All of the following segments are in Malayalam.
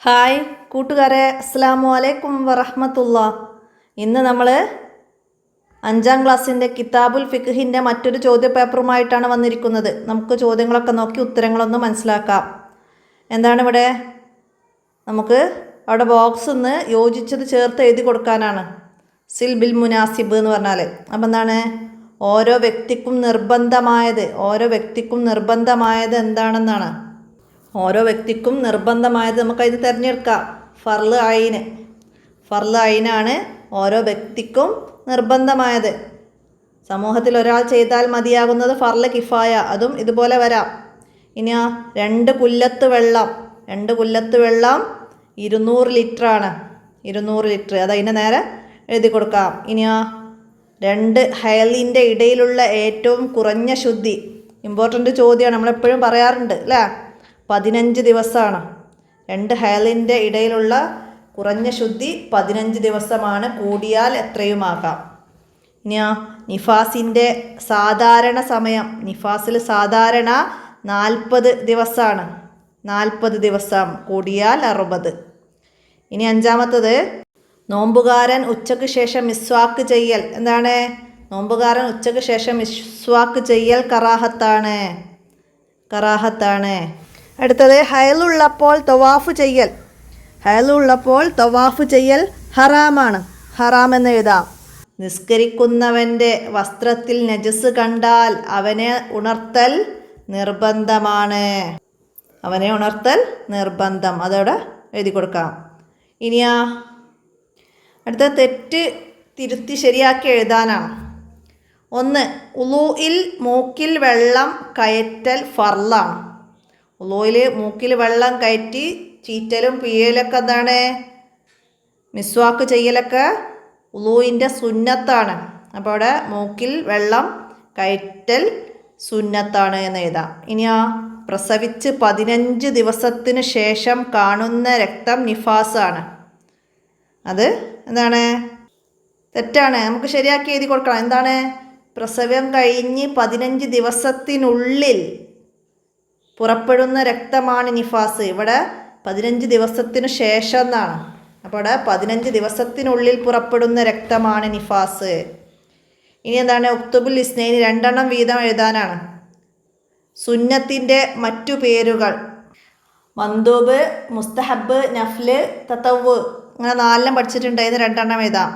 ഹായ് കൂട്ടുകാരെ, അസ്സലാമു അലൈക്കും വറഹ്മത്തുള്ളാ. ഇന്ന് നമ്മൾ 5ാം ക്ലാസ്സിൻ്റെ കിതാബുൽ ഫിഖ്ഹിൻ്റെ മറ്റൊരു ചോദ്യപേപ്പറുമായിട്ടാണ് വന്നിരിക്കുന്നത്. നമുക്ക് ചോദ്യങ്ങളൊക്കെ നോക്കി ഉത്തരങ്ങളൊന്ന് മനസ്സിലാക്കാം. എന്താണ് ഇവിടെ? നമുക്ക് അവിടെ ബോക്സ് ഒന്ന് യോജിച്ചത് ചേർത്ത് എഴുതി കൊടുക്കാനാണ്. സിൽ ബിൽ മുനാസിബ് എന്ന് പറഞ്ഞാൽ അപ്പം എന്താണ്? ഓരോ വ്യക്തിക്കും നിർബന്ധമായത് എന്താണെന്നാണ്. ഓരോ വ്യക്തിക്കും നിർബന്ധമായത് നമുക്കത് തിരഞ്ഞെടുക്കാം. ഫർള് ഐനാണ് ഓരോ വ്യക്തിക്കും നിർബന്ധമായത്. സമൂഹത്തിൽ ഒരാൾ ചെയ്താൽ മതിയാകുന്നത് ഫർള് കിഫായ, അതും ഇതുപോലെ വരാം. ഇനിയോ 2 കുല്ലത്ത് വെള്ളം 200 ലിറ്ററാണ്. 200 ലിറ്റർ, അത് അതിൻ്റെ നേരെ എഴുതി കൊടുക്കാം. ഇനിയോ 2 ഹൈലിൻ്റെ ഇടയിലുള്ള ഏറ്റവും കുറഞ്ഞ ശുദ്ധി. ഇമ്പോർട്ടൻ്റ് ചോദ്യമാണ്, നമ്മളെപ്പോഴും പറയാറുണ്ട് അല്ലേ? 15 ദിവസമാണ്. 2 ഹൈലിൻ്റെ ഇടയിലുള്ള കുറഞ്ഞ ശുദ്ധി 15 ദിവസമാണ്, കൂടിയാൽ എത്രയുമാകാം. ഇനിയോ നിഫാസിൻ്റെ സാധാരണ സമയം. നിഫാസിൽ സാധാരണ 40 ദിവസമാണ്. 40 ദിവസം, കൂടിയാൽ 60. ഇനി 5ാമത്തത്, നോമ്പുകാരൻ ഉച്ചയ്ക്ക് ശേഷം മിസ്വാക്ക് ചെയ്യൽ. എന്താണ്? നോമ്പുകാരൻ ഉച്ചയ്ക്ക് ശേഷം മിസ്വാക്ക് ചെയ്യൽ കറാഹത്താണ്. അടുത്തത്, ഹയലുള്ളപ്പോൾ തവാഫ് ചെയ്യൽ ഹറാമാണ്. ഹറാം എന്ന് എഴുതാം. നിസ്കരിക്കുന്നവൻ്റെ വസ്ത്രത്തിൽ നജസ് കണ്ടാൽ അവനെ ഉണർത്തൽ നിർബന്ധം. അതവിടെ എഴുതി കൊടുക്കാം. ഇനിയാ അടുത്ത തെറ്റ് തിരുത്തി ശരിയാക്കി എഴുതാനാണ്. 1, ഉളൂഇൽ മൂക്കിൽ വെള്ളം കയറ്റൽ ഫർളാണ്. ഉളൂയിൽ മൂക്കിൽ വെള്ളം കയറ്റി ചീറ്റലും പിയലൊക്കെ എന്താണ്? മിസ്വാക്ക് ചെയ്യലൊക്കെ ഉളൂയിൻ്റെ സുന്നത്താണ്. അപ്പോൾ അവിടെ മൂക്കിൽ വെള്ളം കയറ്റൽ സുന്നത്താണ് എന്ന് എഴുതാം. ഇനിയാ പ്രസവിച്ച് 15 ദിവസത്തിന് ശേഷം കാണുന്ന രക്തം നിഫാസാണ്. അത് എന്താണ്? തെറ്റാണ്. നമുക്ക് ശരിയാക്കി എഴുതി കൊടുക്കണം. എന്താണ്? പ്രസവം കഴിഞ്ഞ് 15 ദിവസത്തിനുള്ളിൽ പുറപ്പെടുന്ന രക്തമാണ് നിഫാസ്. ഇവിടെ 15 ദിവസത്തിന് ശേഷം എന്നാണ്. അപ്പോൾ ഇവിടെ 15 ദിവസത്തിനുള്ളിൽ പുറപ്പെടുന്ന രക്തമാണ് നിഫാസ്. ഇനി എന്താണ്? ഉക്തുബുൽ ഇസ്നൈനി 2 എണ്ണം വീതം എഴുതാനാണ്. സുന്നത്തിൻ്റെ മറ്റു പേരുകൾ: മന്ദൂബ്, മുസ്തഹബ്, നഫ്ല്, തതവ്വു. അങ്ങനെ 4 എണ്ണം പഠിച്ചിട്ടുണ്ട്. ഇത് 2 എണ്ണം എഴുതാം.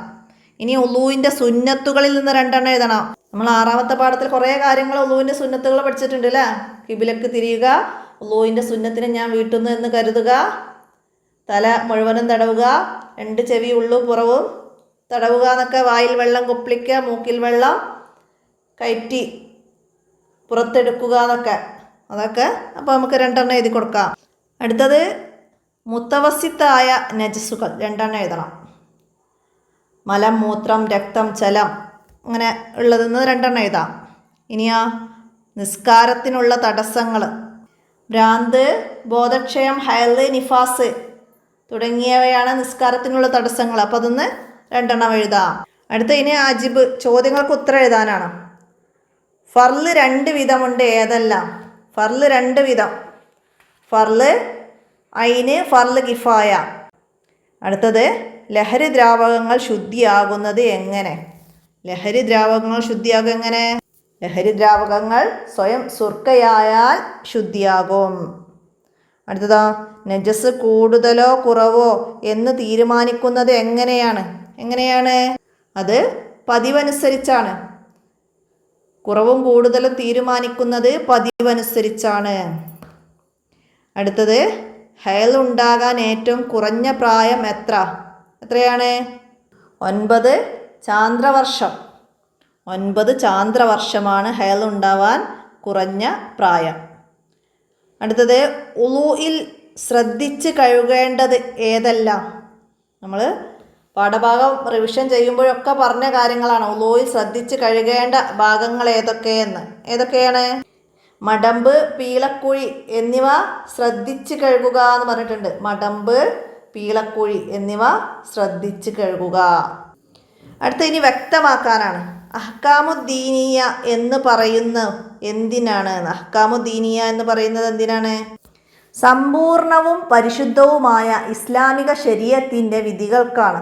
ഇനി ഉളൂവിൻ്റെ സുന്നത്തുകളിൽ നിന്ന് 2 എണ്ണം എഴുതണം. നമ്മൾ 6ാമത്തെ പാഠത്തിൽ കുറേ കാര്യങ്ങൾ ഉളൂവിൻ്റെ സുന്നത്തുകൾ പഠിച്ചിട്ടുണ്ട് അല്ലേ? കിബിലക്ക് തിരിയുക, ഉളൂവിൻ്റെ സുന്നത്തിനെ ഞാൻ വീട്ടിൽ നിന്ന് എന്ന് കരുതുക, തല മുഴുവനും തടവുക, 2 ചെവി ഉള്ളും പുറവും തടവുക എന്നൊക്കെ, വായിൽ വെള്ളം കൊപ്പിളിക്കുക, മൂക്കിൽ വെള്ളം കയറ്റി പുറത്തെടുക്കുക എന്നൊക്കെ, അതൊക്കെ അപ്പോൾ നമുക്ക് 2 എണ്ണം എഴുതി കൊടുക്കാം. അടുത്തത്, മുത്തവസിത്തായ നജസുകൾ 2 എണ്ണം എഴുതണം. മലം, മൂത്രം, രക്തം, ചലം, അങ്ങനെ ഉള്ളതെന്ന് 2 എണ്ണം എഴുതാം. ഇനിയാ നിസ്കാരത്തിനുള്ള തടസ്സങ്ങൾ: ഭ്രാന്ത്, ബോധക്ഷയം, ഹൈല്, നിഫാസ് തുടങ്ങിയവയാണ് നിസ്കാരത്തിനുള്ള തടസ്സങ്ങൾ. അപ്പോൾ അതൊന്ന് 2 എണ്ണം എഴുതാം. അടുത്ത ഇനി ആജിബ്, ചോദ്യങ്ങൾക്ക് ഉത്തരം എഴുതാനാണ്. ഫർള് 2 വിധമുണ്ട്. ഏതെല്ലാം? ഫർള് 2 വിധം: ഫർള് ഐന്, ഫർള് കിഫായ. അടുത്തത്, ലഹരി ദ്രാവകങ്ങൾ ശുദ്ധിയാകുന്നത് എങ്ങനെ? ലഹരി ദ്രാവകങ്ങൾ ശുദ്ധിയാകും എങ്ങനെ? ലഹരി ദ്രാവകങ്ങൾ സ്വയം സുർക്കയായാൽ ശുദ്ധിയാകും. അടുത്തതോ, നജസ് കൂടുതലോ കുറവോ എന്ന് തീരുമാനിക്കുന്നത് എങ്ങനെയാണ്? അത് പതിവനുസരിച്ചാണ്. കുറവും കൂടുതലും തീരുമാനിക്കുന്നത് പതിവനുസരിച്ചാണ്. അടുത്തത്, ഹൈൽ ഉണ്ടാകാൻ ഏറ്റവും കുറഞ്ഞ പ്രായം എത്രയാണ്? 9 ചാന്ദ്രവർഷം. 9 ചാന്ദ്രവർഷമാണ് ഹൈൽ ഉണ്ടാവാൻ കുറഞ്ഞ പ്രായം. അടുത്തത്, ഉളൂയിൽ ശ്രദ്ധിച്ച് കഴുകേണ്ടത് ഏതെല്ലാം? നമ്മൾ പാഠഭാഗം റിവിഷൻ ചെയ്യുമ്പോഴൊക്കെ പറഞ്ഞ കാര്യങ്ങളാണ്. ഉളൂയിൽ ശ്രദ്ധിച്ച് കഴുകേണ്ട ഭാഗങ്ങൾ ഏതൊക്കെയാണ്? മടമ്പ്, പീളക്കുഴി എന്നിവ ശ്രദ്ധിച്ച് കഴുകുക എന്ന് പറഞ്ഞിട്ടുണ്ട്. മടമ്പ്, പീളക്കുഴി എന്നിവ ശ്രദ്ധിച്ച് കഴുകുക. അടുത്ത ഇനി വ്യക്തമാക്കാനാണ്. അഹ്കാമുദ്ദീനിയ എന്ന് പറയുന്ന എന്തിനാണ്? അഹ്കാമുദ്ദീനിയ എന്ന് പറയുന്നത് എന്തിനാണ്? സമ്പൂർണവും പരിശുദ്ധവുമായ ഇസ്ലാമിക ശരീഅത്തിൻ്റെ വിധികൾക്കാണ്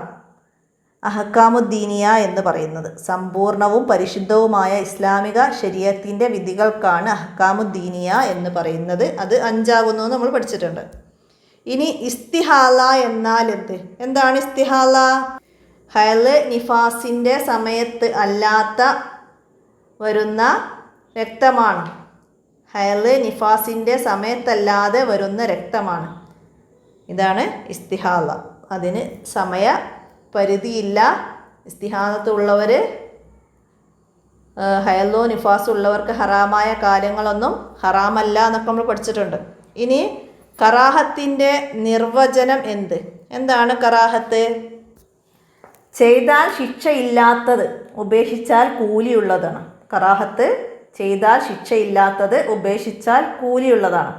അഹ്കാമുദ്ദീനിയ എന്ന് പറയുന്നത്. സമ്പൂർണവും പരിശുദ്ധവുമായ ഇസ്ലാമിക ശരീഅത്തിൻ്റെ വിധികൾക്കാണ് അഹ്കാമുദ്ദീനിയ എന്ന് പറയുന്നത്. അത് 5 നമ്മൾ പഠിച്ചിട്ടുണ്ട്. ഇനി ഇസ്തിഹാല എന്നാൽ എന്താണ് ഇസ്തിഹാല? ഹൈള് നിഫാസിൻ്റെ സമയത്ത് അല്ലാത്ത വരുന്ന രക്തമാണ്. ഹൈള് നിഫാസിൻ്റെ സമയത്തല്ലാതെ വരുന്ന രക്തമാണ്. ഇതാണ് ഇസ്തിഹാല. അതിന് സമയ പരിധിയില്ല. ഇസ്തിഹാലത്ത് ഉള്ളവർ, ഹൈളോ നിഫാസ് ഉള്ളവർക്ക് ഹറാമായ കാര്യങ്ങളൊന്നും ഹറാമല്ല എന്നൊക്കെ നമ്മൾ പഠിച്ചിട്ടുണ്ട്. ഇനി കറാഹത്തിൻ്റെ നിർവചനം എന്താണ് കറാഹത്ത്? ചെയ്താൽ ശിക്ഷയില്ലാത്തത് ഉപേക്ഷിച്ചാൽ കൂലിയുള്ളതാണ്. കറാഹത്ത് ചെയ്താൽ ശിക്ഷയില്ലാത്തത് ഉപേക്ഷിച്ചാൽ കൂലിയുള്ളതാണ്.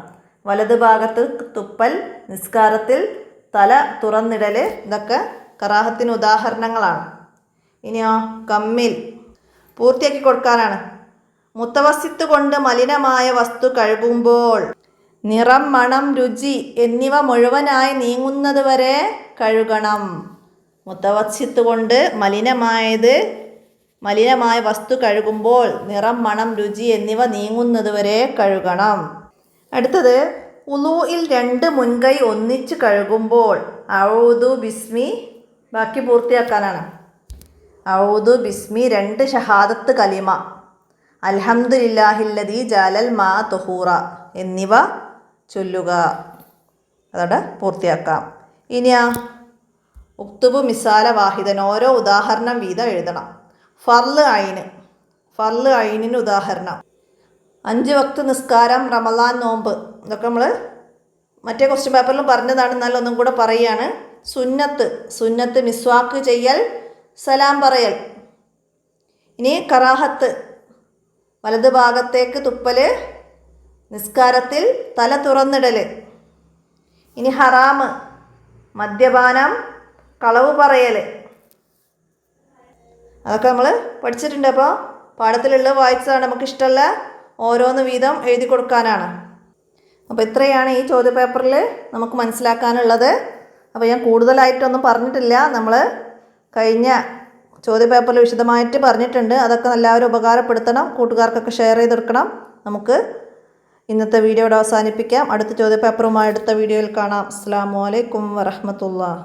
വലത് ഭാഗത്ത് തുപ്പൽ, നിസ്കാരത്തിൽ തല തുറന്നിടൽ, ഇതൊക്കെ കറാഹത്തിന് ഉദാഹരണങ്ങളാണ്. ഇനിയോ കമ്മിൽ പൂർത്തിയാക്കി കൊടുക്കാനാണ്. മുത്തവസ്സിത്ത് കൊണ്ട് മലിനമായ വസ്തു കഴുകുമ്പോൾ നിറം, മണം, രുചി എന്നിവ മുഴുവനായി നീങ്ങുന്നത് വരെ കഴുകണം. മുത്തവസ്സിത്ത് കൊണ്ട് മലിനമായ വസ്തു കഴുകുമ്പോൾ നിറം, മണം, രുചി എന്നിവ നീങ്ങുന്നത് വരെ കഴുകണം. അടുത്തത് ഉളൂഇൽ 2 മുൻകൈ ഒന്നിച്ച് കഴുകുമ്പോൾ ഔദു ബിസ്മി, ബാക്കി പൂർത്തിയാക്കാനാണ്. ഔദു ബിസ്മി 2 ഷഹാദത്ത് കലിമ, അൽഹംദുലില്ലാഹില്ലദീ ജഅലൽ മാ തുഹൂറ എന്നിവ ചൊല്ലുക. അതോടെ പൂർത്തിയാക്കാം. ഇനിയാ ഉക്തുബു മിസാല വാഹിദൻ, ഓരോ ഉദാഹരണം വീതം എഴുതണം. ഫർള് ഐനിന് ഉദാഹരണം: 5 വക്ത് നിസ്കാരം, റമളാൻ നോമ്പ്. ഇതൊക്കെ നമ്മൾ മറ്റേ ക്വസ്റ്റ്യൻ പേപ്പറിലും പറഞ്ഞതാണ്, എന്നാലും ഒന്നും കൂടെ പറയുകയാണ്. സുന്നത്ത് മിസ്വാക്ക് ചെയ്യൽ, സലാം പറയൽ. ഇനി കറാഹത്ത് വലത് ഭാഗത്തേക്ക് തുപ്പൽ, നിസ്കാരത്തിൽ തല തുറന്നിടൽ. ഇനി ഹറാമ് മദ്യപാനം, കളവ് പറയൽ. അതൊക്കെ നമ്മൾ പഠിച്ചിട്ടുണ്ട്. അപ്പോൾ പാഠത്തിലുള്ള വായിച്ചതാണ്. നമുക്കിഷ്ടമല്ല ഓരോന്ന് വീതം എഴുതി കൊടുക്കാനാണ്. അപ്പോൾ ഇത്രയാണ് ഈ ചോദ്യപേപ്പറിൽ നമുക്ക് മനസ്സിലാക്കാനുള്ളത്. അപ്പോൾ ഞാൻ കൂടുതലായിട്ടൊന്നും പറഞ്ഞിട്ടില്ല. നമ്മൾ കഴിഞ്ഞ ചോദ്യപേപ്പറിൽ വിശദമായിട്ട് പറഞ്ഞിട്ടുണ്ട്. അതൊക്കെ എല്ലാവരും ഉപകാരപ്പെടുത്തണം, കൂട്ടുകാർക്കൊക്കെ ഷെയർ ചെയ്തെടുക്കണം. നമുക്ക് ഇന്നത്തെ വീഡിയോ ഇവിടെ അവസാനിപ്പിക്കാം. അടുത്ത ചോദ്യപേപ്പറുമായി അടുത്ത വീഡിയോയിൽ കാണാം. അസ്സലാമു അലൈക്കും വറഹ്മത്തുള്ളാഹി.